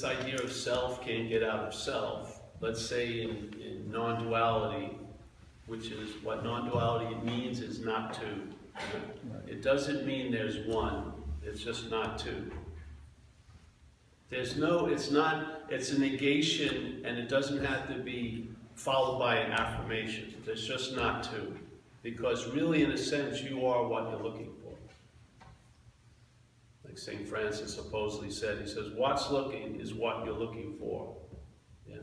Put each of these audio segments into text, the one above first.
this idea of self can't get out of self. Let's say in non-duality, which is what non-duality means is not two. It doesn't mean there's one, it's just not two. There's no, it's a negation, and it doesn't have to be followed by an affirmation. There's just not two. Because really, in a sense, you are what you're looking for. Like St. Francis supposedly said, he says, what's looking is what you're looking for. Yeah.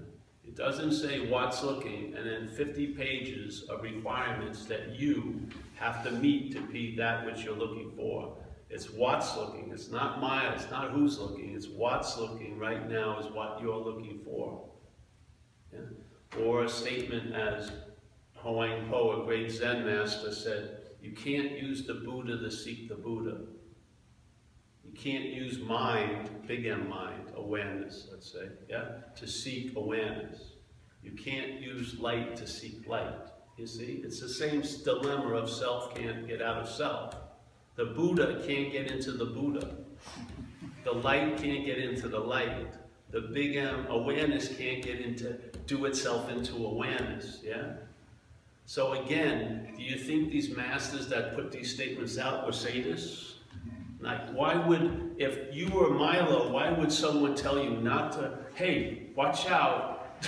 It doesn't say what's looking, and then 50 pages of requirements that you have to meet to be that which you're looking for. It's what's looking. It's not who's looking. It's what's looking right now is what you're looking for. Yeah? Or a statement as Hawaiian Po, a great Zen master, said, you can't use the Buddha to seek the Buddha. You can't use mind, big M mind, awareness, let's say, yeah, to seek awareness. You can't use light to seek light. You see, it's the same dilemma of self can't get out of self. The Buddha can't get into the Buddha. The light can't get into the light. The big M, awareness, can't do itself into awareness, yeah? So again, do you think these masters that put these statements out were sadists? Like, why would, if you were Milo, why would someone tell you not to, hey, watch out,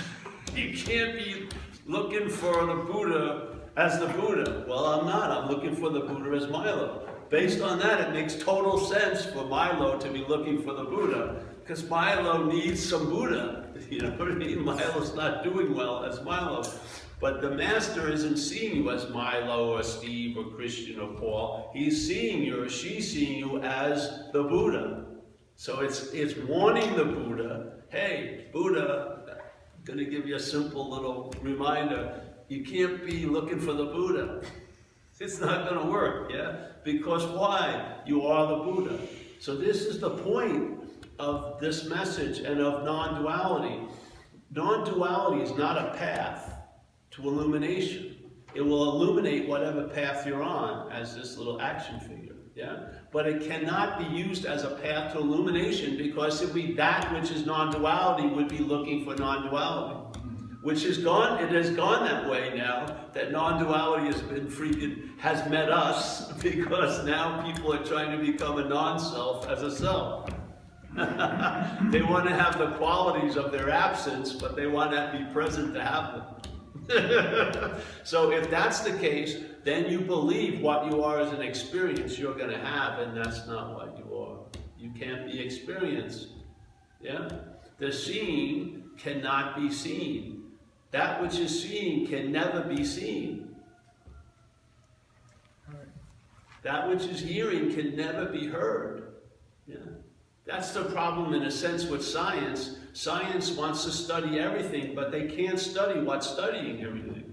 you can't be looking for the Buddha as the Buddha. Well, I'm not, I'm looking for the Buddha as Milo. Based on that, it makes total sense for Milo to be looking for the Buddha, because Milo needs some Buddha. You know what I mean? Milo's not doing well as Milo. But the master isn't seeing you as Milo or Steve or Christian or Paul. He's seeing you or she's seeing you as the Buddha. So it's warning the Buddha, hey, Buddha, I'm going to give you a simple little reminder. You can't be looking for the Buddha. It's not going to work, yeah? Because why? You are the Buddha. So this is the point of this message and of non-duality. Non-duality is not a path to illumination. It will illuminate whatever path you're on as this little action figure, yeah? But it cannot be used as a path to illumination, because if that which is non-duality would be looking for non-duality. Which is gone, it has gone that way now, that non-duality has met us, because now people are trying to become a non-self as a self. They want to have the qualities of their absence, but they want to be present to have them. So if that's the case, then you believe what you are is an experience you're going to have, and that's not what you are. You can't be experienced. Yeah? The seen cannot be seen. That which is seen can never be seen. That which is hearing can never be heard. Yeah? That's the problem in a sense with science. Science wants to study everything, but they can't study what's studying everything.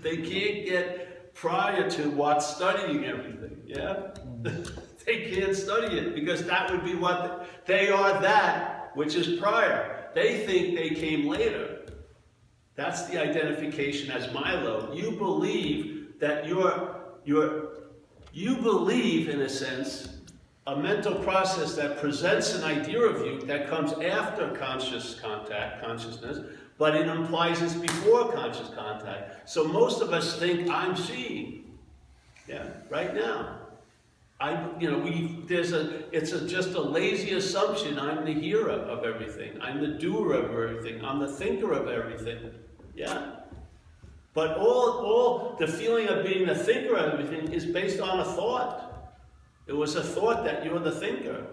They can't get prior to what's studying everything, yeah? They can't study it, because that would be what they are, that which is prior. They think they came later. That's the identification as Milo. You believe that you believe, in a sense, a mental process that presents an idea of you that comes after consciousness, but it implies it's before conscious contact. So most of us think I'm seeing, yeah, right now. It's just a lazy assumption. I'm the hearer of everything. I'm the doer of everything. I'm the thinker of everything, yeah. But all the feeling of being the thinker of everything is based on a thought. It was a thought that you're the thinker.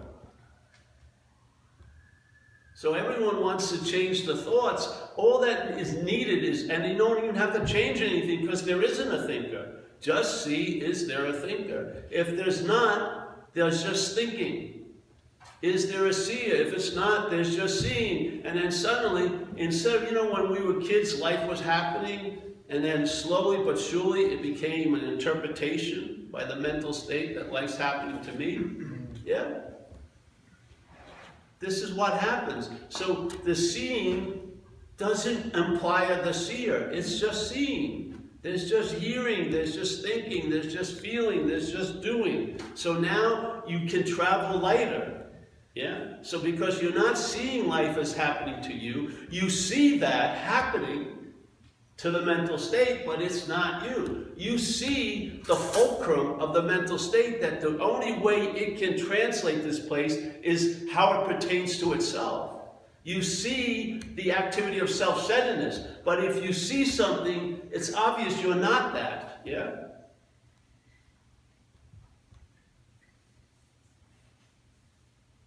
So everyone wants to change the thoughts. All that is needed is, and you don't even have to change anything, because there isn't a thinker. Just see, is there a thinker? If there's not, there's just thinking. Is there a seer? If it's not, there's just seeing. And then suddenly, instead of, when we were kids, life was happening, and then slowly but surely it became an interpretation by the mental state that life's happening to me. Yeah? This is what happens. So the seeing doesn't imply the seer. It's just seeing. There's just hearing, there's just thinking, there's just feeling, there's just doing. So now you can travel lighter Yeah? So because you're not seeing life as happening to you, you see that happening to the mental state, but it's not you. You see the fulcrum of the mental state, that the only way it can translate this place is how it pertains to itself. You see the activity of self-centeredness, but if you see something, it's obvious you're not that. Yeah?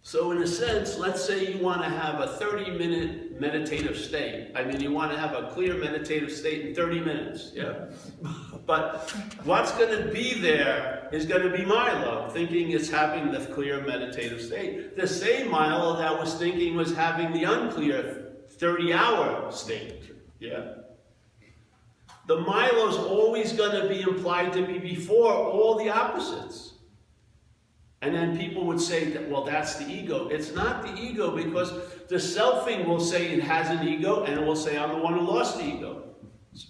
So in a sense, let's say you want to have a 30-minute meditative state. I mean, you want to have a clear meditative state in 30 minutes, yeah? But what's going to be there is going to be Milo, thinking it's having the clear meditative state. The same Milo that was thinking was having the unclear 30-hour state, yeah? The Milo's always going to be implied to be before all the opposites. And then people would say that, well, that's the ego. It's not the ego, because the selfing will say it has an ego, and it will say, I'm the one who lost the ego.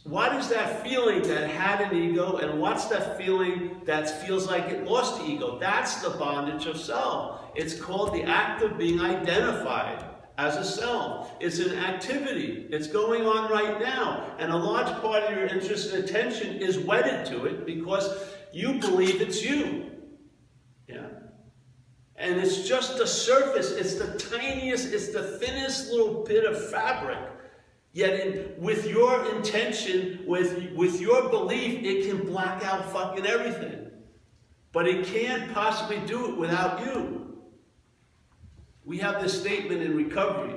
What is that feeling that had an ego, and what's that feeling that feels like it lost the ego? That's the bondage of self. It's called the act of being identified as a self. It's an activity. It's going on right now. And a large part of your interest and attention is wedded to it because you believe it's you. Yeah. And it's just the surface, it's the tiniest, it's the thinnest little bit of fabric. Yet with your intention, with your belief, it can black out fucking everything. But it can't possibly do it without you. We have this statement in recovery.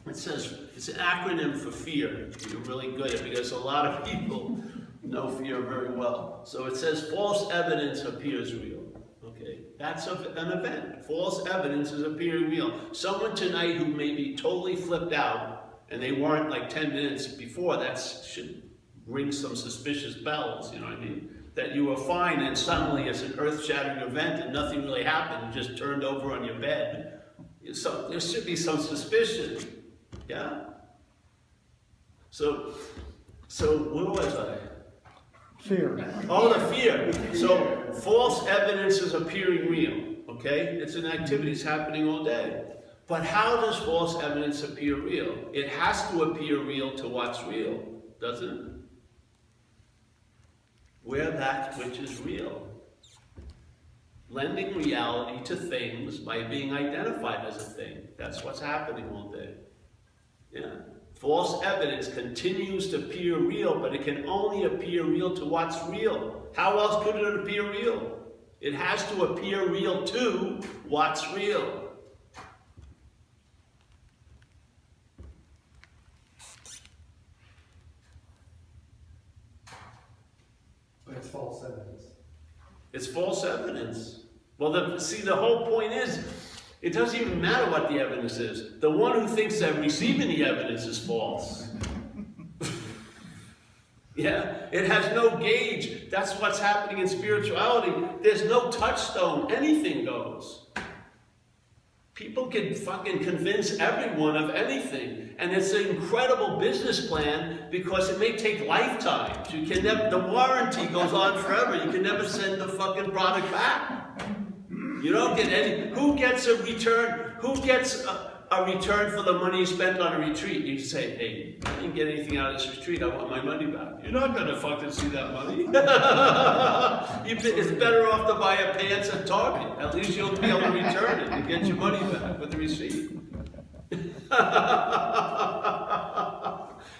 It says, it's an acronym for fear. You're really good at it because a lot of people know fear very well. So it says, false evidence appears real. Okay, that's an event. False evidence is appearing real. Someone tonight who may be totally flipped out, and they weren't like 10 minutes before, that should ring some suspicious bells, you know what I mean? That you were fine, and suddenly it's an earth-shattering event and nothing really happened, you just turned over on your bed. So there should be some suspicion, yeah? So where was I? Fear. Oh, the fear. So false evidence is appearing real, okay? It's an activity, it's happening all day. But how does false evidence appear real? It has to appear real to what's real, doesn't it? We're that which is real. Lending reality to things by being identified as a thing. That's what's happening all day. Yeah. False evidence continues to appear real, but it can only appear real to what's real. How else could it appear real? It has to appear real to what's real. But it's false evidence. It's false evidence. Well, the whole point is, it doesn't even matter what the evidence is. The one who thinks that receiving the evidence is false. Yeah, it has no gauge. That's what's happening in spirituality. There's no touchstone. Anything goes. People can fucking convince everyone of anything. And it's an incredible business plan because it may take lifetimes. You can never, the warranty goes on forever. You can never send the fucking product back. You don't get any. Who gets a return? Who gets a return for the money you spent on a retreat? You say, hey, I didn't get anything out of this retreat. I want my money back. You're not going to fucking see that money. It's better off to buy a pants at Target. At least you'll be able to return it and get your money back with the receipt.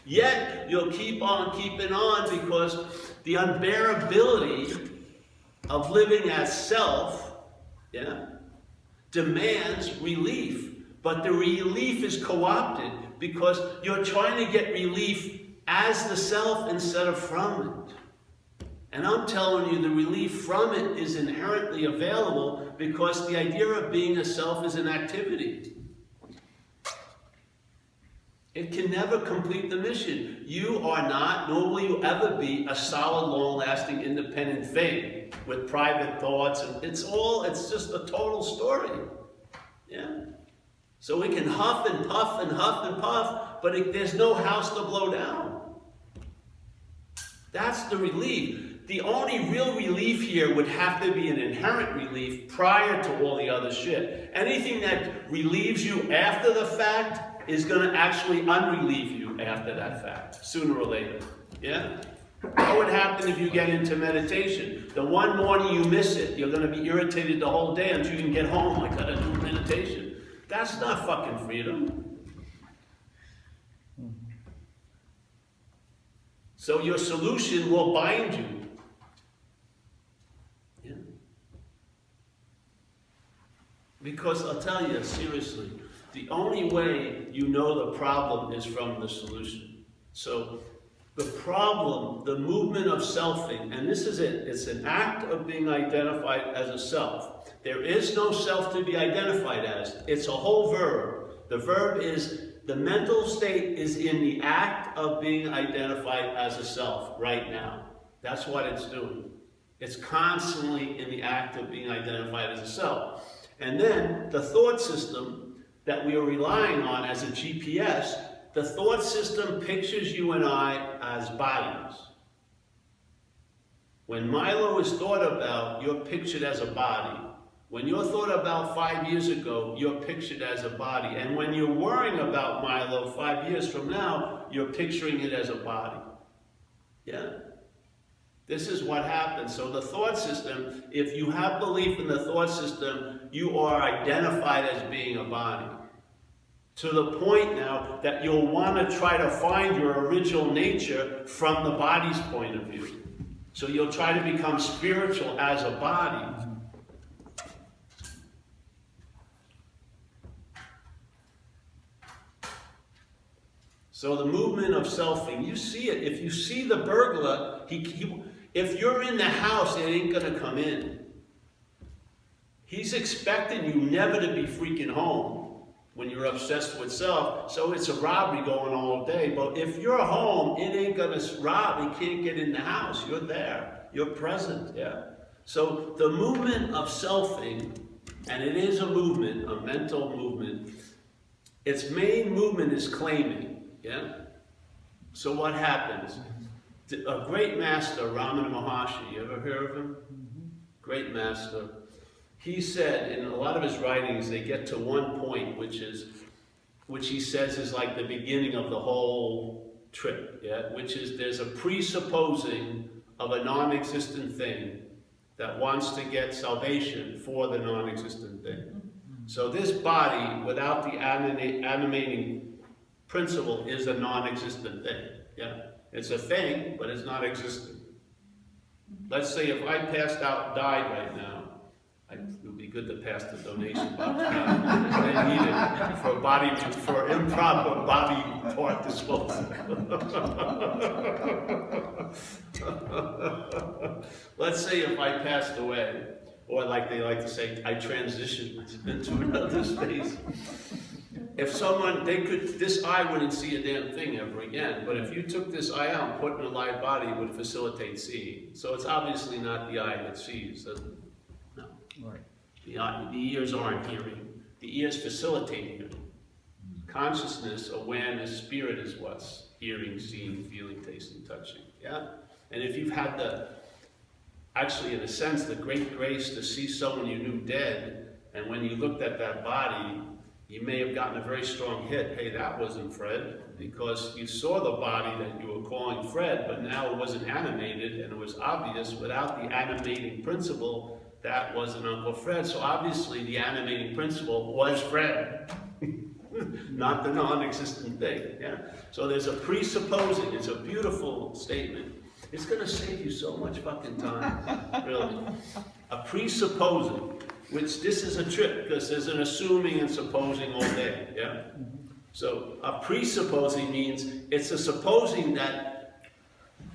Yet, you'll keep on keeping on because the unbearability of living as self, yeah, demands relief. But the relief is co-opted because you're trying to get relief as the self instead of from it. And I'm telling you, the relief from it is inherently available because the idea of being a self is an activity. It can never complete the mission. You are not, nor will you ever be, a solid, long-lasting, independent thing with private thoughts. And it's just a total story. Yeah. So we can huff and puff and huff and puff, but there's no house to blow down. That's the relief. the only real relief here would have to be an inherent relief prior to all the other shit. Anything that relieves you after the fact is going to actually unrelieve you after that fact, sooner or later. Yeah? What would happen if you get into meditation? The one morning you miss it, you're going to be irritated the whole day until you can get home. I got to do meditation. That's not fucking freedom. So your solution will bind you. Yeah. Because I'll tell you, seriously, the only way you know the problem is from the solution. So the problem, the movement of selfing, and this is it, it's an act of being identified as a self. There is no self to be identified as. It's a whole verb. The verb is, the mental state is in the act of being identified as a self right now. That's what it's doing. It's constantly in the act of being identified as a self. And then the thought system that we are relying on as a GPS, the thought system pictures you and I as bodies. When Milo is thought about, you're pictured as a body. When you're thought about 5 years ago, you're pictured as a body. And when you're worrying about Milo 5 years from now, you're picturing it as a body. Yeah? This is what happens. So the thought system, if you have belief in the thought system, you are identified as being a body. To the point now that you'll want to try to find your original nature from the body's point of view. So you'll try to become spiritual as a body. So the movement of selfing, you see it. If you see the burglar, if you're in the house, it ain't gonna come in. He's expecting you never to be freaking home when you're obsessed with self. So it's a robbery going all day. But if you're home, it ain't gonna rob. He can't get in the house. You're there. You're present. Yeah. So the movement of selfing, and it is a movement, a mental movement. Its main movement is claiming. Yeah? So what happens? A great master, Ramana Maharshi, you ever heard of him? Great master. He said in a lot of his writings, they get to one point, which he says is like the beginning of the whole trip, yeah? Which is there's a presupposing of a non-existent thing that wants to get salvation for the non-existent thing. So this body, without the animating principle, is a non-existent thing. Yeah, it's a thing, but it's not existent. Let's say if I passed out, died right now, it would be good to pass the donation box around. I need it for improper body part disposal. Let's say if I passed away, or like they like to say, I transitioned into another space. If someone, this eye wouldn't see a damn thing ever again, but if you took this eye out and put it in a live body, it would facilitate seeing. So it's obviously not the eye that sees. No. Right. The ears aren't hearing. The ears facilitate hearing. Consciousness, awareness, spirit is what's hearing, seeing, feeling, tasting, touching. Yeah? And if you've had actually in a sense, the great grace to see someone you knew dead, and when you looked at that body, you may have gotten a very strong hit. Hey, that wasn't Fred, because you saw the body that you were calling Fred, but now it wasn't animated, and it was obvious without the animating principle that wasn't Uncle Fred. So obviously the animating principle was Fred, not the non-existent thing. Yeah? So there's a presupposing. It's a beautiful statement. It's going to save you so much fucking time, really. A presupposing. Which this is a trip, because there's an assuming and supposing all day, yeah? So a presupposing means it's a supposing that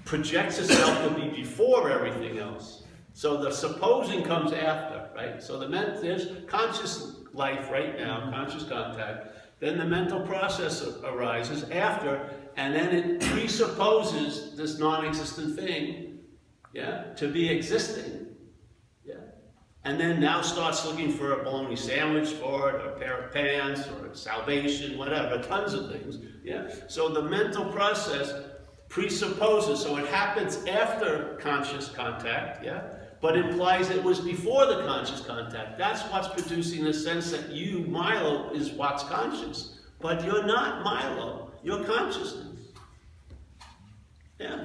projects itself to be before everything else. So the supposing comes after, right? So there's conscious life right now, conscious contact, then the mental process arises after, and then it presupposes this non-existent thing, yeah, to be existing. And then now starts looking for a bologna sandwich for it, or a pair of pants, or salvation, whatever, tons of things. Yeah. So the mental process presupposes, so it happens after conscious contact, yeah? But implies it was before the conscious contact. That's what's producing the sense that you, Milo, is what's conscious. But you're not Milo, you're consciousness. Yeah?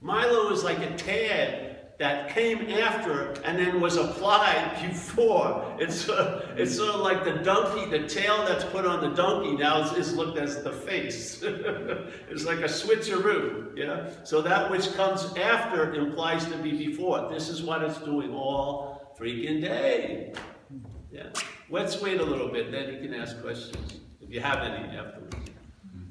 Milo is like a tad that came after and then was applied before. It's sort of like the donkey, the tail that's put on the donkey now is looked as the face. It's like a switcheroo, yeah? So that which comes after implies to be before. This is what it's doing all freaking day. Yeah. Let's wait a little bit, then you can ask questions, if you have any afterwards.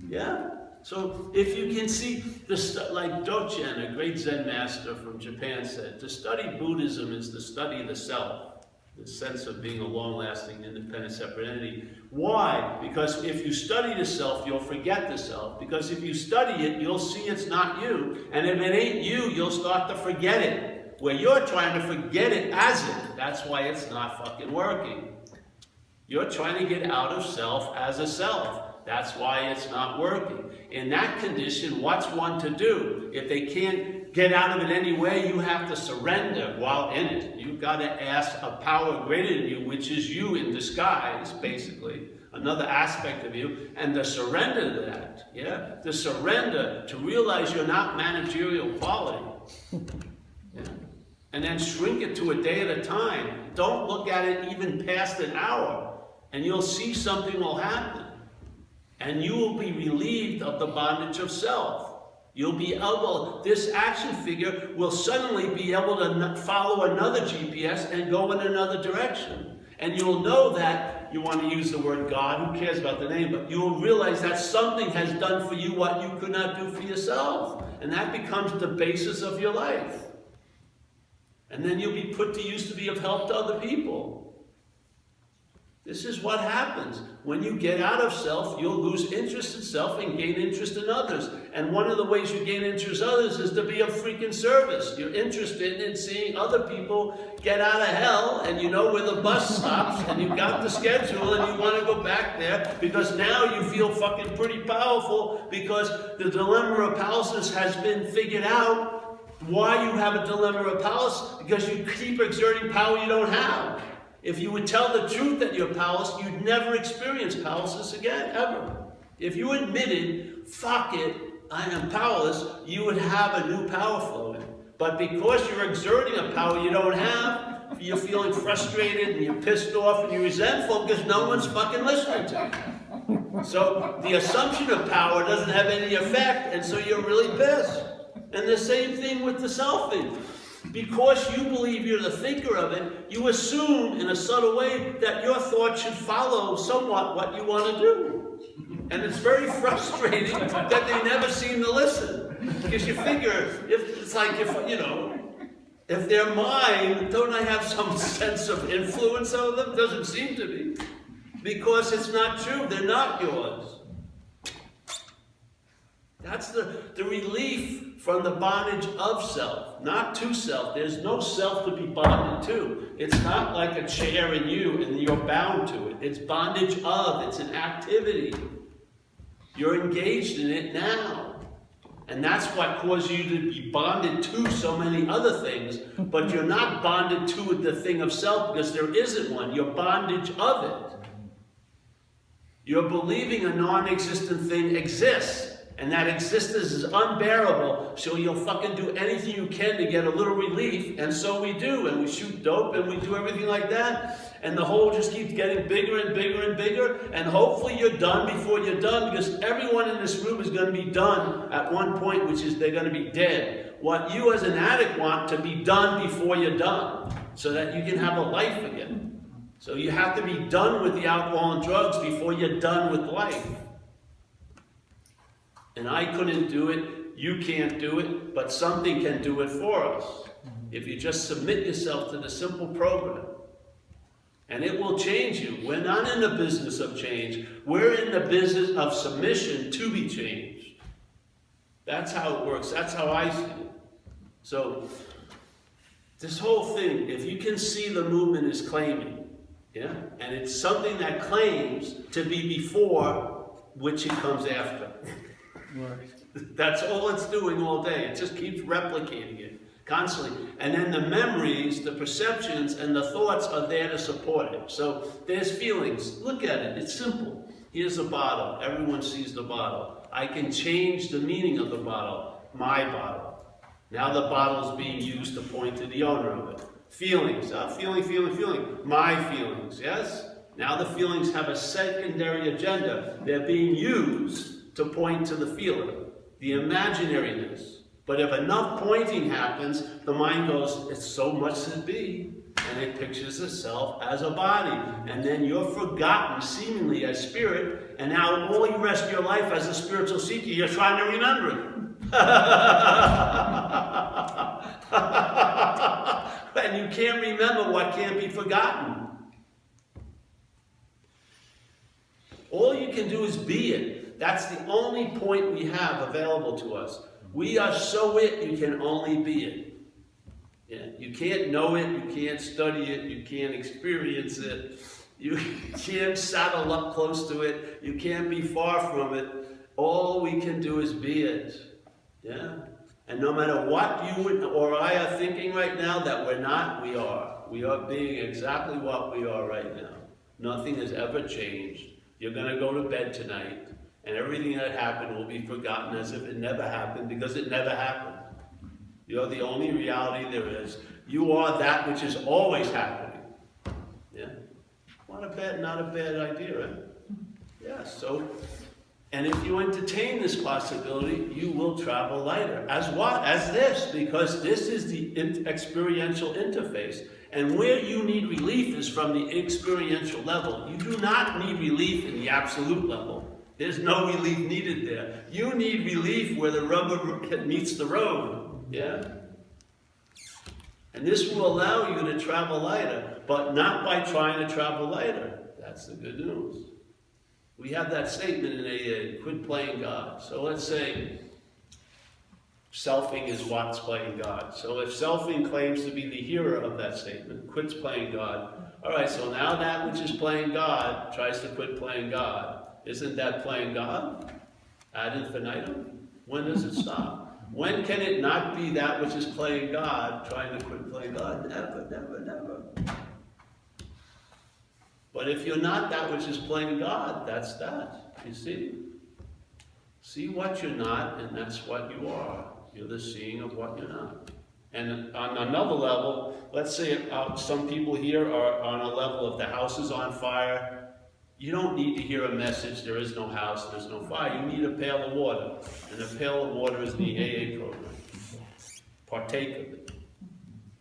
Yeah? So if you can see, like Dogen, a great Zen master from Japan, said, to study Buddhism is to study the self, the sense of being a long-lasting, independent, separate entity. Why? Because if you study the self, you'll forget the self. Because if you study it, you'll see it's not you. And if it ain't you, you'll start to forget it. Where you're trying to forget it as it. That's why it's not fucking working. You're trying to get out of self as a self. That's why it's not working. In that condition, what's one to do? If they can't get out of it anyway, you have to surrender while in it. You've got to ask a power greater than you, which is you in disguise, basically, another aspect of you, and to surrender to that, yeah? To surrender, to realize you're not managerial quality. Yeah? And then shrink it to a day at a time. Don't look at it even past an hour, and you'll see something will happen. And you will be relieved of the bondage of self. You'll be able, this action figure will suddenly be able to follow another GPS and go in another direction. And you'll know that, you want to use the word God, who cares about the name, but you'll realize that something has done for you what you could not do for yourself. And that becomes the basis of your life. And then you'll be put to use to be of help to other people. This is what happens. When you get out of self, you'll lose interest in self and gain interest in others. And one of the ways you gain interest in others is to be of freaking service. You're interested in seeing other people get out of hell, and you know where the bus stops, and you've got the schedule, and you want to go back there, because now you feel fucking pretty powerful, because the dilemma of powerlessness has been figured out. Why you have a dilemma of powerlessness? Because you keep exerting power you don't have. If you would tell the truth that you're powerless, you'd never experience powerlessness again, ever. If you admitted, fuck it, I am powerless, you would have a new power flowing. But because you're exerting a power you don't have, you're feeling frustrated and you're pissed off and you're resentful because no one's fucking listening to you. So the assumption of power doesn't have any effect, and so you're really pissed. And the same thing with the selfing. Because you believe you're the thinker of it, you assume in a subtle way that your thoughts should follow somewhat what you want to do. And it's very frustrating that they never seem to listen. Because you figure, if they're mine, don't I have some sense of influence over them? Doesn't seem to be. Because it's not true, they're not yours. That's the relief from the bondage of self, not to self. There's no self to be bonded to. It's not like a chair in you and you're bound to it. It's bondage of, it's an activity. You're engaged in it now. And that's what causes you to be bonded to so many other things, but you're not bonded to the thing of self because there isn't one. You're bondage of it. You're believing a non-existent thing exists. And that existence is unbearable, so you'll fucking do anything you can to get a little relief, and so we do, and we shoot dope, and we do everything like that, and the hole just keeps getting bigger and bigger and bigger, and hopefully you're done before you're done, because everyone in this room is going to be done at one point, which is they're going to be dead. What you as an addict want to be done before you're done, so that you can have a life again. So you have to be done with the alcohol and drugs before you're done with life. And I couldn't do it, you can't do it, but something can do it for us. If you just submit yourself to the simple program. And it will change you. We're not in the business of change. We're in the business of submission to be changed. That's how it works. That's how I see it. So, this whole thing, if you can see the movement is claiming, yeah? And it's something that claims to be before, which it comes after. Right. That's all it's doing all day. It just keeps replicating it constantly. And then the memories, the perceptions, and the thoughts are there to support it. So there's feelings. Look at it. It's simple. Here's a bottle. Everyone sees the bottle. I can change the meaning of the bottle. My bottle. Now the bottle's being used to point to the owner of it. Feelings. Feeling. My feelings. Yes? Now the feelings have a secondary agenda. They're being used to point to the feeler. The imaginariness. But if enough pointing happens, the mind goes, it's so much to be, and it pictures itself as a body. And then you're forgotten, seemingly as spirit, and now all the rest of your life as a spiritual seeker, you're trying to remember it. And you can't remember what can't be forgotten. All you can do is be it. That's the only point we have available to us. We are so it, you can only be it. Yeah. You can't know it, you can't study it, you can't experience it, you can't saddle up close to it, you can't be far from it. All we can do is be it. Yeah? And no matter what you or I are thinking right now that we're not, we are. We are being exactly what we are right now. Nothing has ever changed. You're going to go to bed tonight, and everything that happened will be forgotten as if it never happened, because it never happened. You're the only reality there is. You are that which is always happening. Yeah? Not a bad idea, right? Yeah, so, and if you entertain this possibility, you will travel lighter. As what? As this, because this is the experiential interface. And where you need relief is from the experiential level. You do not need relief in the absolute level. There's no relief needed there. You need relief where the rubber meets the road. Yeah? And this will allow you to travel lighter, but not by trying to travel lighter. That's the good news. We have that statement in AA, quit playing God. So let's say selfing is what's playing God. So if selfing claims to be the hero of that statement, quits playing God, all right, so now that which is playing God tries to quit playing God. Isn't that playing God? Ad infinitum? When does it stop? When can it not be that which is playing God trying to quit playing God? Never, never, never. But if you're not that which is playing God, that's that. You see? See what you're not, and that's what you are. You're the seeing of what you're not. And on another level, let's say some people here are on a level of the house is on fire. You don't need to hear a message, there is no house, there's no fire. You need a pail of water. And a pail of water is the AA program. Partake of it.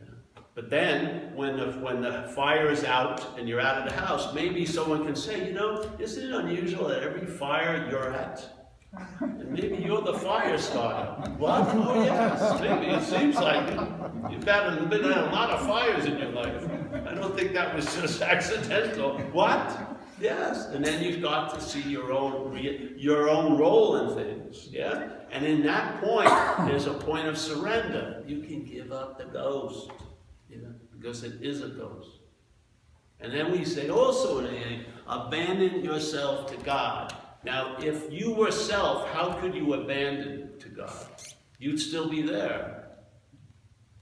Yeah. But then, when the fire is out and you're out of the house, maybe someone can say, you know, isn't it unusual that every fire you're at, and maybe you're the fire starter? What? Oh yes, maybe it seems like it. You've been in a lot of fires in your life. I don't think that was just accidental. What? Yes, and then you've got to see your own role in things, yeah? And in that point, there's a point of surrender. You can give up the ghost, because it is a ghost. And then we say also in AA, abandon yourself to God. Now, if you were self, how could you abandon to God? You'd still be there.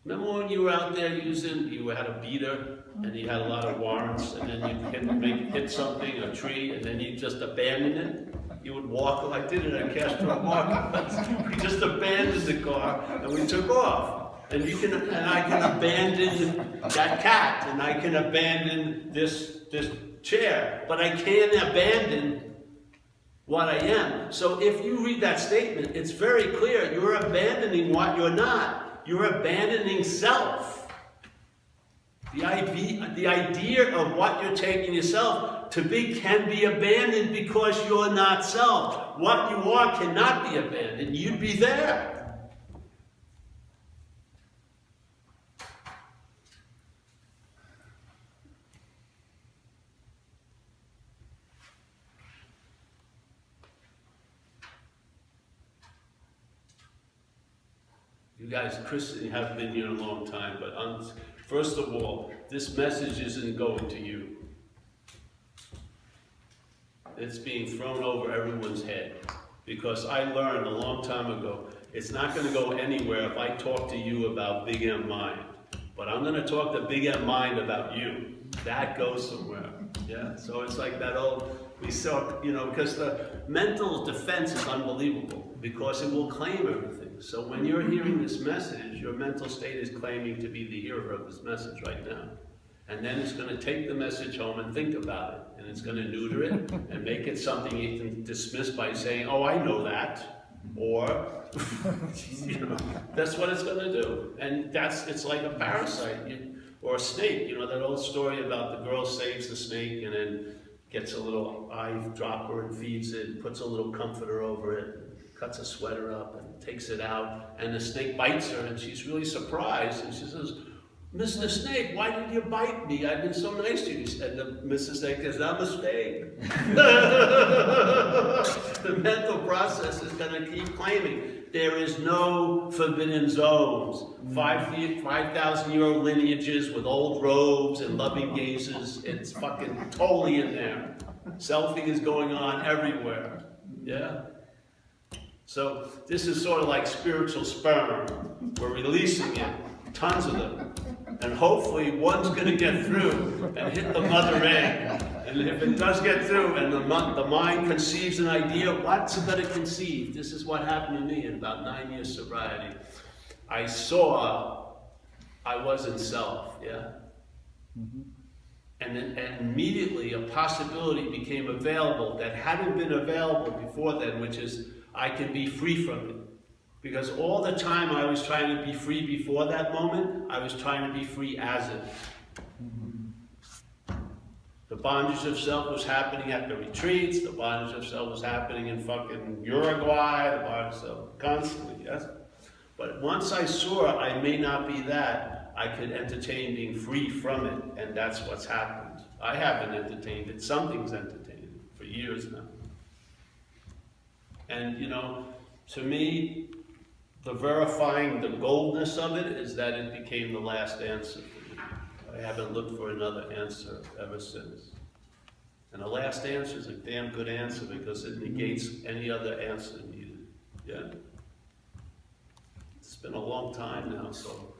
Remember when you were out there you had a beater, and you had a lot of warrants, and then you hit something, a tree, and then you just abandon it? You would walk, like I did it at Castro Market. We just abandoned the car, and we took off. And I can abandon that cat, and I can abandon this chair, but I can't abandon what I am. So if you read that statement, it's very clear. You're abandoning what you're not. You're abandoning self. The idea of what you're taking yourself to be can be abandoned because you're not self. What you are cannot be abandoned. You'd be there. You guys, Chris, have been here a long time, but first of all, this message isn't going to you. It's being thrown over everyone's head. because I learned a long time ago, it's not gonna go anywhere if I talk to you about Big M Mind. But I'm gonna talk to Big M Mind about you. That goes somewhere, yeah? So it's like that old, we saw, you know, because the mental defense is unbelievable, because it will claim everything. So when you're hearing this message, your mental state is claiming to be the hearer of this message right now. And then it's gonna take the message home and think about it. And it's gonna neuter it and make it something you can dismiss by saying, oh, I know that. Or, you know, that's what it's gonna do. And it's like a parasite, or a snake. You know, that old story about the girl saves the snake and then gets a little eye dropper and feeds it, puts a little comforter over it, cuts a sweater up and takes it out, and the snake bites her and she's really surprised and she says, Mr. Snake, why did you bite me? I've been so nice to you. And Mr. Snake says, I'm a snake. The mental process is going to keep claiming there is no forbidden zones. 5,000-year-old lineages with old robes and loving gazes. It's fucking totally in there. Selfing is going on everywhere. Yeah? So this is sort of like spiritual sperm. We're releasing it. Tons of them. And hopefully one's going to get through and hit the mother egg. And if it does get through and the mind conceives an idea, what's it going to conceive? This is what happened to me in about 9 years sobriety. I saw I wasn't self, yeah? And then immediately a possibility became available that hadn't been available before then, which is I can be free from it. Because all the time I was trying to be free before that moment, I was trying to be free as it. The bondage of self was happening at the retreats, the bondage of self was happening in fucking Uruguay, the bondage of self constantly, yes? But once I saw I may not be that, I could entertain being free from it, and that's what's happened. I haven't entertained it, something's entertained it for years now. And you know, to me, the verifying the goldness of it is that it became the last answer for me. I haven't looked for another answer ever since. And the last answer is a damn good answer because it negates any other answer needed. Yeah? It's been a long time now, so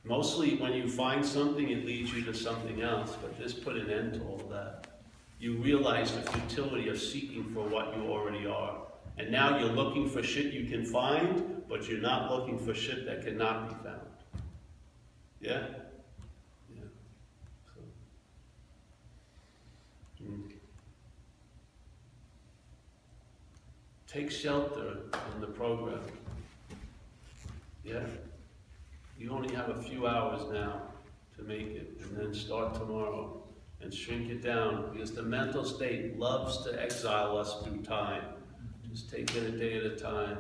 mostly when you find something, it leads you to something else, but this put an end to all that. You realize the futility of seeking for what you already are. And now you're looking for shit you can find, but you're not looking for shit that cannot be found. Yeah? Yeah. So. Take shelter in the program. Yeah? You only have a few hours now to make it, and then start tomorrow and shrink it down, because the mental state loves to exile us through time. Just take it a day at a time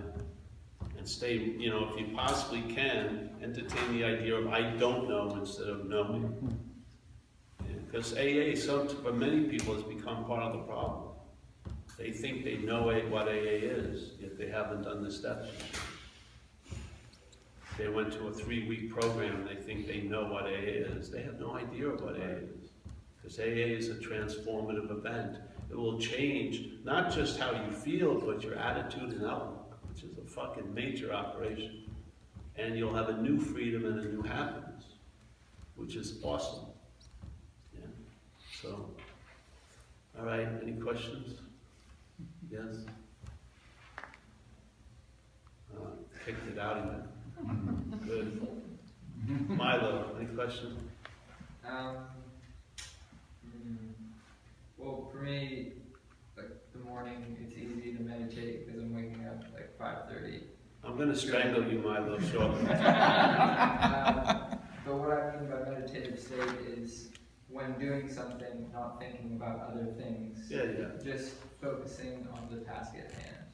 and stay, you know, if you possibly can, entertain the idea of I don't know instead of knowing. Because AA, for many people, has become part of the problem. They think they know what AA is, yet they haven't done the steps. They went to a 3-week program and they think they know what AA is. They have no idea what AA is. Because AA is a transformative event. It will change not just how you feel, but your attitude and outlook, which is a fucking major operation. And you'll have a new freedom and a new happiness, which is awesome. Yeah. So, all right, any questions? Yes? Kicked it out again. Good. Milo, any questions? Well, for me, like the morning, it's easy to meditate because I'm waking up like 5:30. I'm going to strangle you, Milo, shortly. But what I mean by meditative state is when doing something, not thinking about other things. Yeah. Just focusing on the task at hand.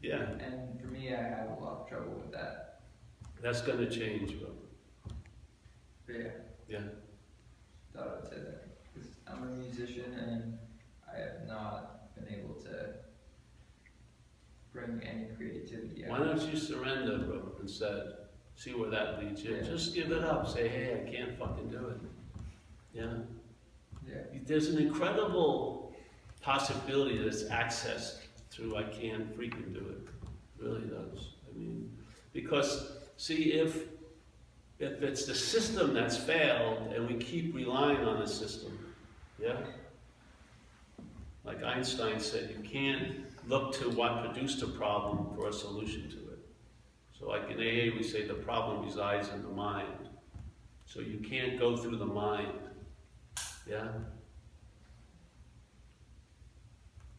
Yeah. And for me, I have a lot of trouble with that. That's going to change, bro. But yeah. Yeah. Thought I'd say that. Because I'm a musician and I have not been able to bring any creativity out. Why don't you surrender, bro, instead? See where that leads you. Yeah. Just give it up. Say, hey, I can't fucking do it. Yeah? Yeah. There's an incredible possibility that's accessed through I can't freaking do it. Really does. I mean, because, see, if it's the system that's failed and we keep relying on the system, yeah? Like Einstein said, you can't look to what produced a problem for a solution to it. So like in AA we say the problem resides in the mind. So you can't go through the mind, yeah?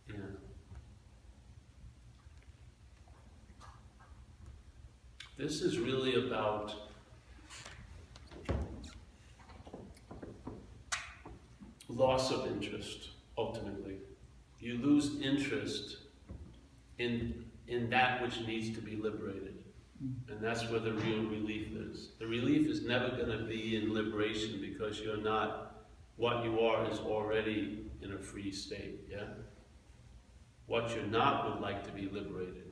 Yeah. This is really about loss of interest, ultimately. You lose interest in that which needs to be liberated. And that's where the real relief is. The relief is never going to be in liberation because you're not, what you are is already in a free state, yeah? What you're not would like to be liberated.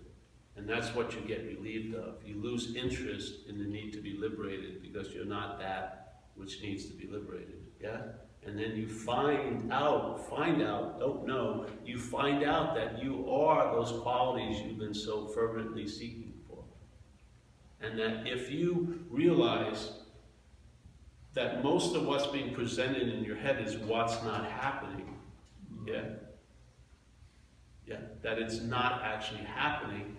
And that's what you get relieved of. You lose interest in the need to be liberated because you're not that which needs to be liberated, yeah? And then you find out, don't know, you find out that you are those qualities you've been so fervently seeking for. And that if you realize that most of what's being presented in your head is what's not happening, yeah? Yeah, that it's not actually happening,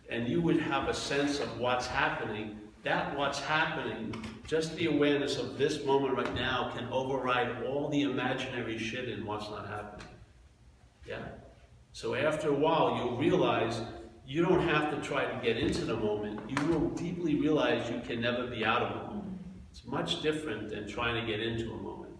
and you would have a sense of what's happening, that what's happening, just the awareness of this moment right now can override all the imaginary shit in what's not happening. Yeah? So after a while, you'll realize you don't have to try to get into the moment. You will deeply realize you can never be out of the moment. It's much different than trying to get into a moment.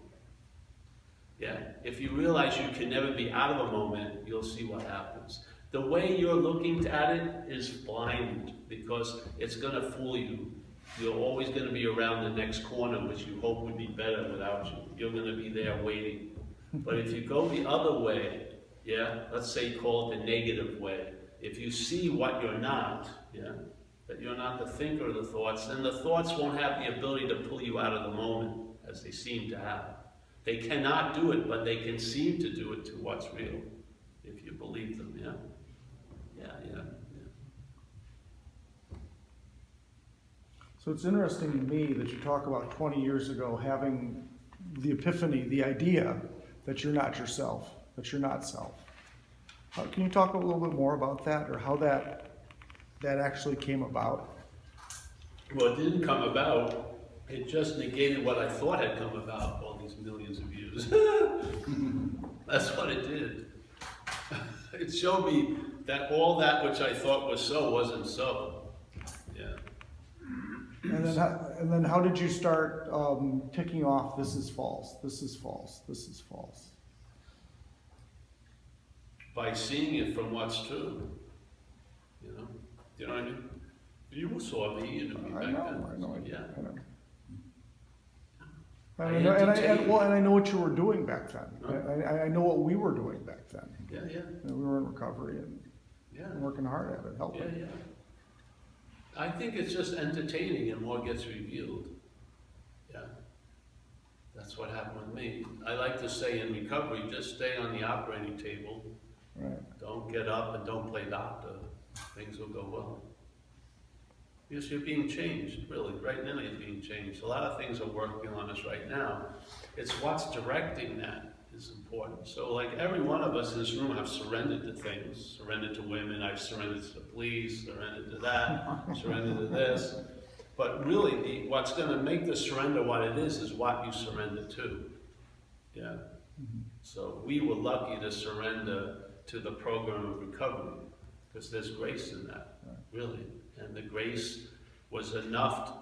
Yeah? If you realize you can never be out of a moment, you'll see what happens. The way you're looking at it is blind because it's going to fool you. You're always going to be around the next corner, which you hope would be better without you. You're going to be there waiting. But if you go the other way, yeah, let's say you call it the negative way. If you see what you're not, yeah, that you're not the thinker of the thoughts, then the thoughts won't have the ability to pull you out of the moment as they seem to have. They cannot do it, but they can seem to do it to what's real, if you believe them, yeah? Yeah. So it's interesting to me that you talk about 20 years ago having the epiphany, the idea that you're not yourself, that you're not self. Can you talk a little bit more about that, or how that actually came about? Well, it didn't come about. It just negated what I thought had come about all these millions of years. That's what it did. It showed me that all that which I thought was so wasn't so. Yeah. And then how did you start ticking off, this is false, this is false, this is false? By seeing it from what's true. You know? You know what I mean? You saw me, you knew me back then. I know. Yeah. And I know what you were doing back then. I know what we were doing back then. Yeah. And we were in recovery and working hard at it, helping. Yeah. I think it's just entertaining and more gets revealed. Yeah. That's what happened with me. I like to say in recovery, just stay on the operating table. Right. Don't get up and don't play doctor. Things will go well. Because you're being changed, really. Right now you're being changed. A lot of things are working on us right now. It's what's directing that is important. So like every one of us in this room have surrendered to things. Surrendered to women, I've surrendered to the police, surrendered to that, surrendered to this. But really, what's going to make the surrender what it is what you surrender to. Yeah. Mm-hmm. So we were lucky to surrender to the program of recovery because there's grace in that, really. And the grace was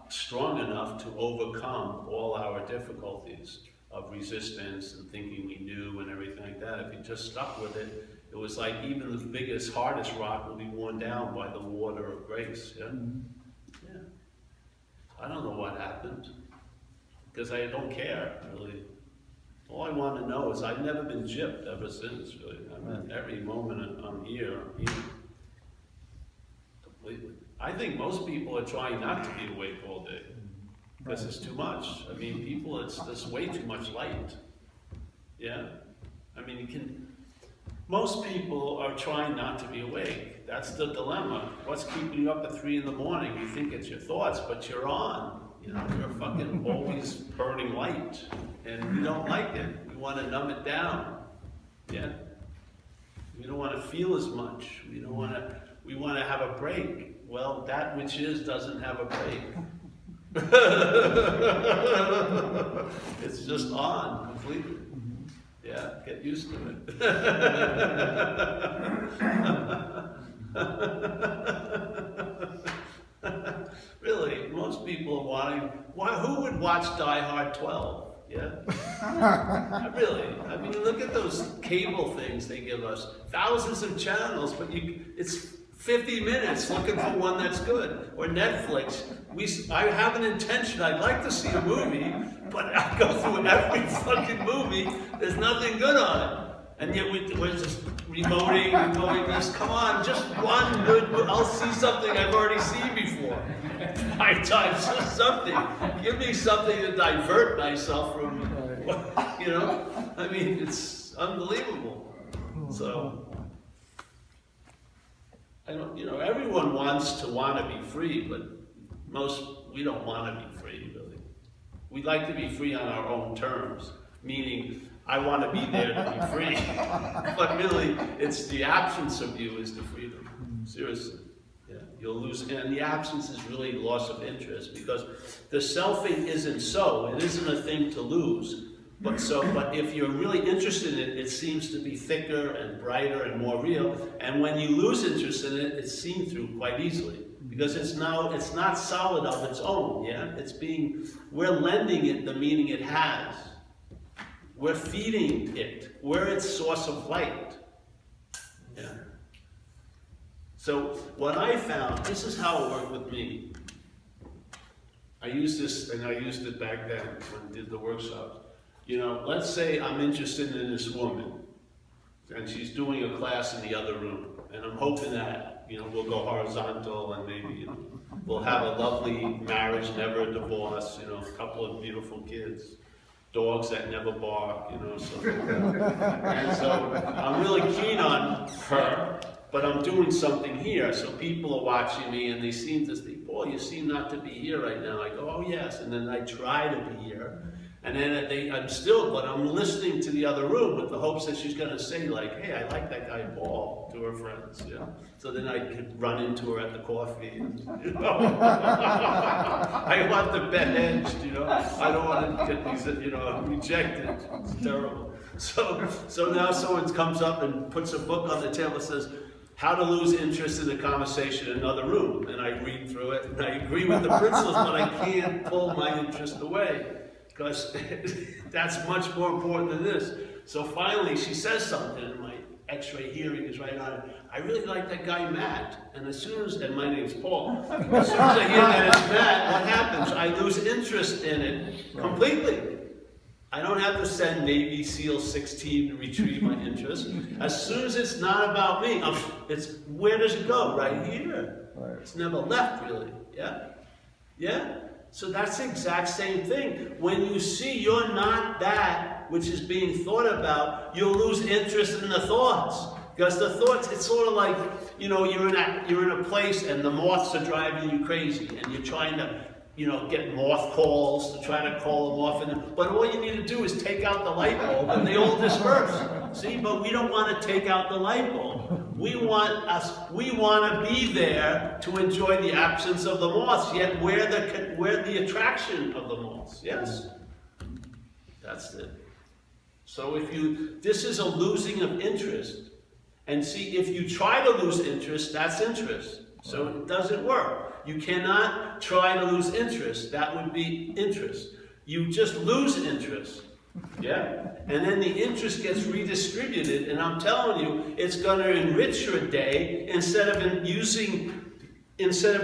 strong enough to overcome all our difficulties of resistance and thinking we knew and everything like that. If you just stuck with it, it was like even the biggest, hardest rock will be worn down by the water of grace. Yeah? Mm-hmm. Yeah. I don't know what happened because I don't care, really. All I want to know is I've never been gypped ever since, really. I mean, every moment I'm here. Completely. I think most people are trying not to be awake all day because it's too much. I mean, there's way too much light. Yeah. I mean, Most people are trying not to be awake. That's the dilemma. What's keeping you up at 3 in the morning? You think it's your thoughts, but you're on. You know, you're fucking always burning light, and we don't like it. We want to numb it down. Yeah. We don't want to feel as much. We don't want to. We want to have a break. Well, that which is doesn't have a break. It's just on completely. Yeah, get used to it. Really, most people are wanting. Who would watch Die Hard 12? Yeah. Really, I mean, look at those cable things they give us. Thousands of channels, but it's 50 minutes looking for one that's good. Or Netflix. I have an intention. I'd like to see a movie, but I go through every fucking movie. There's nothing good on it. And yet we're just remoting and going, just come on, just one good movie. I'll see something I've already seen before. 5 times, just something. Give me something to divert myself from, you know? I mean, it's unbelievable. So, I don't, you know, everyone wants to be free, but we don't want to be free, really. We like to be free on our own terms, meaning I want to be there to be free. But really, it's the absence of you is the freedom. Seriously. Yeah, you'll lose, and the absence is really loss of interest, because the selfing isn't so. It isn't a thing to lose. But if you're really interested in it, it seems to be thicker and brighter and more real. And when you lose interest in it, it's seen through quite easily. Because it's not solid of its own, yeah? We're lending it the meaning it has. We're feeding it. We're its source of light. Yeah. So what I found, this is how it worked with me. I used this, and I used it back then when I did the workshops. You know, let's say I'm interested in this woman, and she's doing a class in the other room, and I'm hoping that, you know, we'll go horizontal, and maybe, you know, we'll have a lovely marriage, never a divorce, you know, a couple of beautiful kids, dogs that never bark, you know, so. And so I'm really keen on her, but I'm doing something here, so people are watching me, and they seem to think, boy, you seem not to be here right now. I go, oh yes, and then I try to be here. And then I'm listening to the other room with the hopes that she's going to say, like, hey, I like that guy Paul, to her friends, you know. So then I could run into her at the coffee, and, you know. I want the bet edged, you know. I don't want to get these, you know, rejected. It's terrible. So now someone comes up and puts a book on the table and says, How to Lose Interest in a Conversation in Another Room. And I read through it, and I agree with the principles, but I can't pull my interest away. Because that's much more important than this. So finally, she says something, and my X-ray hearing is right on it. I really like that guy Matt. And my name's Paul. As soon as I hear that it's Matt, what happens? I lose interest in it completely. I don't have to send Navy SEAL 16 to retrieve my interest. As soon as it's not about me, where does it go? Right here. Right. It's never left, really. Yeah? Yeah? So that's the exact same thing. When you see you're not that which is being thought about, you'll lose interest in the thoughts. Because the thoughts, it's sort of like, you know, you're in a place and the moths are driving you crazy, and you're trying to, you know, get moth calls to try to call them off. But all you need to do is take out the light bulb and they all disperse. See, but we don't want to take out the light bulb. We want to be there to enjoy the absence of the moths, yet we're the attraction of the moths. Yes? That's it. So this is a losing of interest. And see, if you try to lose interest, that's interest. So it doesn't work. You cannot try to lose interest. That would be interest. You just lose interest. Yeah? And then the interest gets redistributed, and I'm telling you, it's going to enrich your day instead of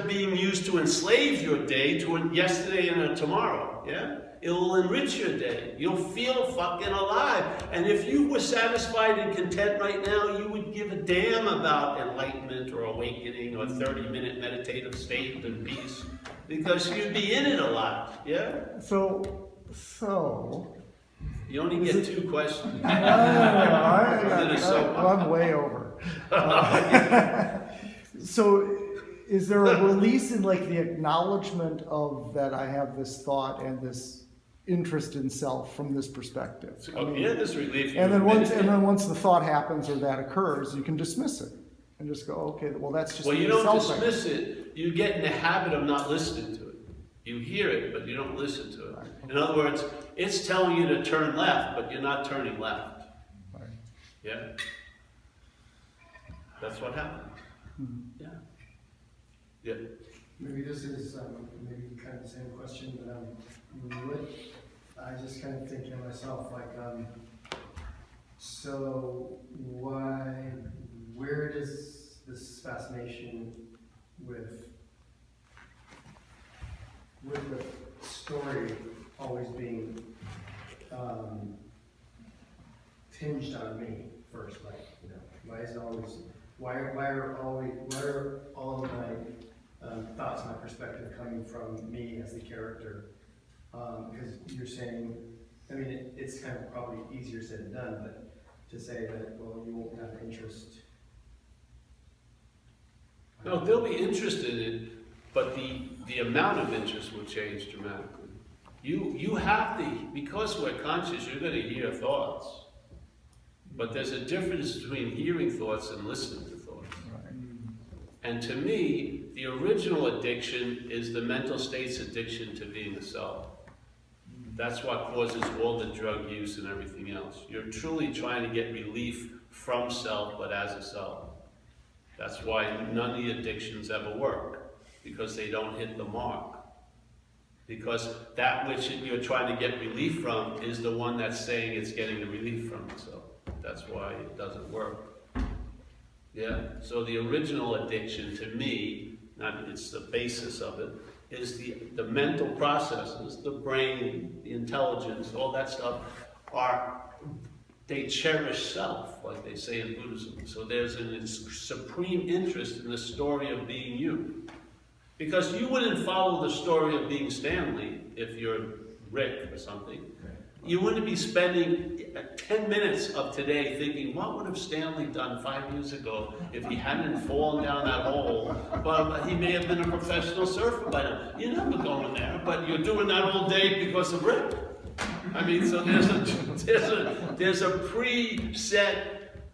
being used to enslave your day to a yesterday and a tomorrow. Yeah? It will enrich your day. You'll feel fucking alive. And if you were satisfied and content right now, you would give a damn about enlightenment or awakening or 30-minute meditative state and peace, because you'd be in it a lot. Yeah? So You only get 2 questions. I'm way over. So is there a release in like the acknowledgement of that I have this thought and this interest in self from this perspective? Yeah, this relief. And then once the thought happens or that occurs, you can dismiss it and just go, okay, well that's just Well, you me don't selfing. dismiss it. You get in the habit of not listening to it. You hear it, but you don't listen to it. In other words, it's telling you to turn left, but you're not turning left. Right. Yeah? That's what happened. Yeah. Yeah. Maybe this is maybe kind of the same question, but I'm new. I just kind of think to myself, like, so where does this fascination with the story always being tinged on me first, like, you know, why are all of my thoughts, my perspective coming from me as the character? Because you're saying, I mean, it's kind of probably easier said than done, but to say that, well, you won't have interest. No, they'll be interested in it, but the amount of interest will change dramatically. You have to, because we're conscious, you're going to hear thoughts. But there's a difference between hearing thoughts and listening to thoughts. And to me, the original addiction is the mental state's addiction to being a self. That's what causes all the drug use and everything else. You're truly trying to get relief from self, but as a self. That's why none of the addictions ever work, because they don't hit the mark. Because that which you're trying to get relief from is the one that's saying it's getting the relief from itself. That's why it doesn't work. Yeah? So the original addiction to me, it's the basis of it, is the mental processes, the brain, the intelligence, all that stuff, they cherish self, like they say in Buddhism. So there's a supreme interest in the story of being you. Because you wouldn't follow the story of being Stanley if you're Rick or something. You wouldn't be spending 10 minutes of today thinking, what would have Stanley done 5 years ago if he hadn't fallen down that hole? Well, he may have been a professional surfer by now. You're never going there, but you're doing that all day because of Rick. I mean, so there's a preset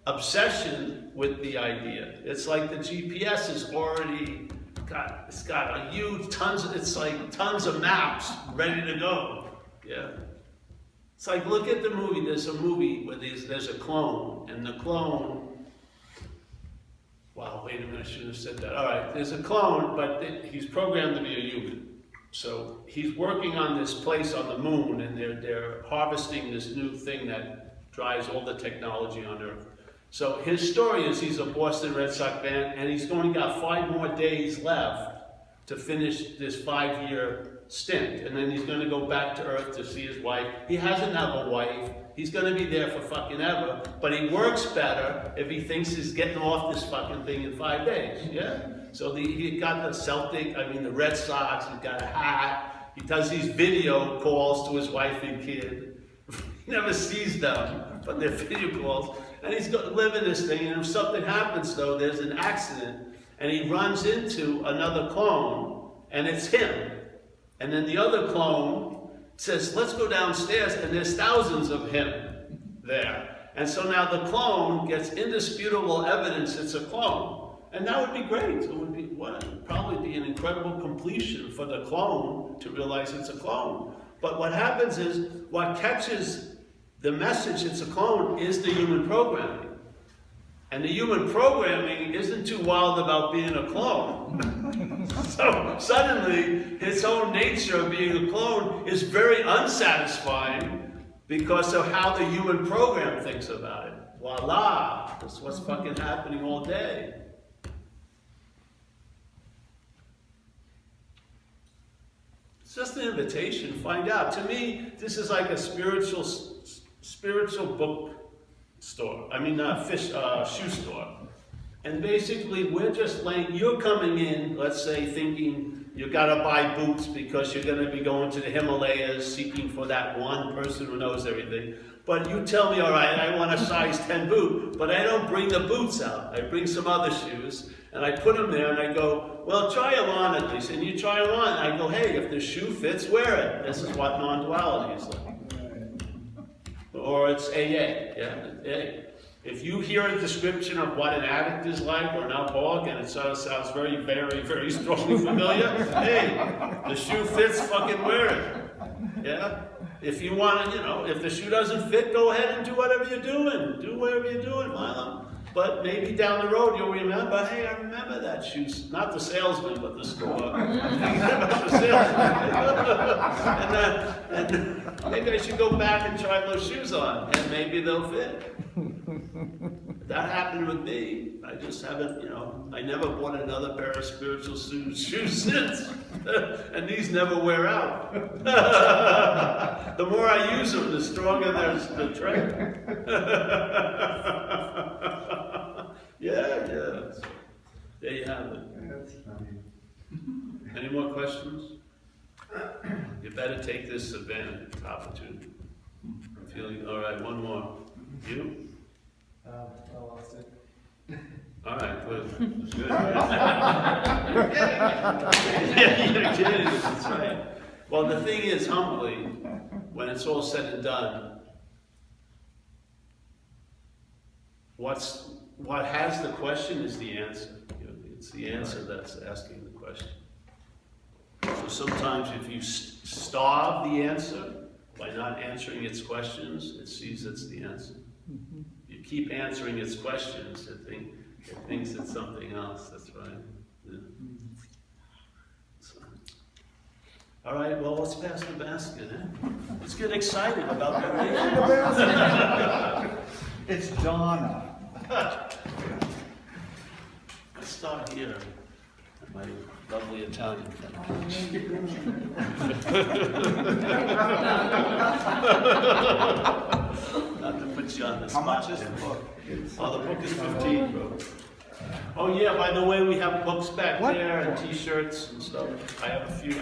obsession with the idea. It's like the GPS is already it's got a huge tons of maps ready to go. Yeah. It's like, look at the movie. There's a movie where there's a clone, and the clone. Wow, wait a minute, I shouldn't have said that. All right, there's a clone, but he's programmed to be a human. So he's working on this place on the moon, and they're harvesting this new thing that drives all the technology on Earth. So his story is he's a Boston Red Sox fan, and he's only got 5 more days left to finish this 5-year stint. And then he's going to go back to Earth to see his wife. He doesn't have a wife. He's going to be there for fucking ever. But he works better if he thinks he's getting off this fucking thing in 5 days. Yeah? So he got the Red Sox, he's got a hat. He does these video calls to his wife and kid. He never sees them, but they're video calls. And he's living this thing, and if something happens, though, there's an accident, and he runs into another clone, and it's him. And then the other clone says, let's go downstairs, and there's thousands of him there. And so now the clone gets indisputable evidence it's a clone. And that would be great. It would probably be an incredible completion for the clone to realize it's a clone. But what happens is, what catches the message it's a clone is the human programming. And the human programming isn't too wild about being a clone. So suddenly, its own nature of being a clone is very unsatisfying because of how the human program thinks about it. Voila! That's what's fucking happening all day. It's just an invitation. Find out. To me, this is like a spiritual book store. Shoe store. And basically, we're just you're coming in, let's say, thinking you gotta buy boots because you're gonna be going to the Himalayas seeking for that one person who knows everything. But you tell me, all right, I want a size 10 boot, but I don't bring the boots out. I bring some other shoes, and I put them there, and I go, well, try them on at least. And you try them on, and I go, hey, if the shoe fits, wear it. This is what non-duality is like. Or it's AA, yeah, AA. If you hear a description of what an addict is like or an alcoholic, and it sort of sounds very, very, very strongly familiar, hey, the shoe fits, fucking wear it. Yeah? If you want to, if the shoe doesn't fit, go ahead and do whatever you're doing. Do whatever you're doing, Milo. But maybe down the road you'll remember, hey, I remember that shoe. Not the salesman, but the store. The salesman. and maybe I should go back and try those shoes on, and maybe they'll fit. That happened with me. I just haven't, I never bought another pair of spiritual shoes since. And these never wear out. The more I use them, the stronger there's the trend. Yeah. There you have it. That's funny. Any more questions? You better take this advantage, opportunity. I'm feeling, all right, one more. You? I lost it. All right, good. Good. Yeah, you're kidding, that's right. Well, the thing is, humbly, when it's all said and done, what has the question is the answer. It's the answer that's asking the question. So sometimes if you starve the answer by not answering its questions, it sees it's the answer. You keep answering its questions, it thinks it's something else. That's right. Yeah. So. All right, well, let's pass the basket, eh? Let's get excited about that. It's Donna. Let's start here. My lovely Italian friend. Not to put you on the spot. How much is the book? Oh, the book is 15, bro. Oh yeah, by the way, we have books back What? there and t-shirts and stuff. I have a few.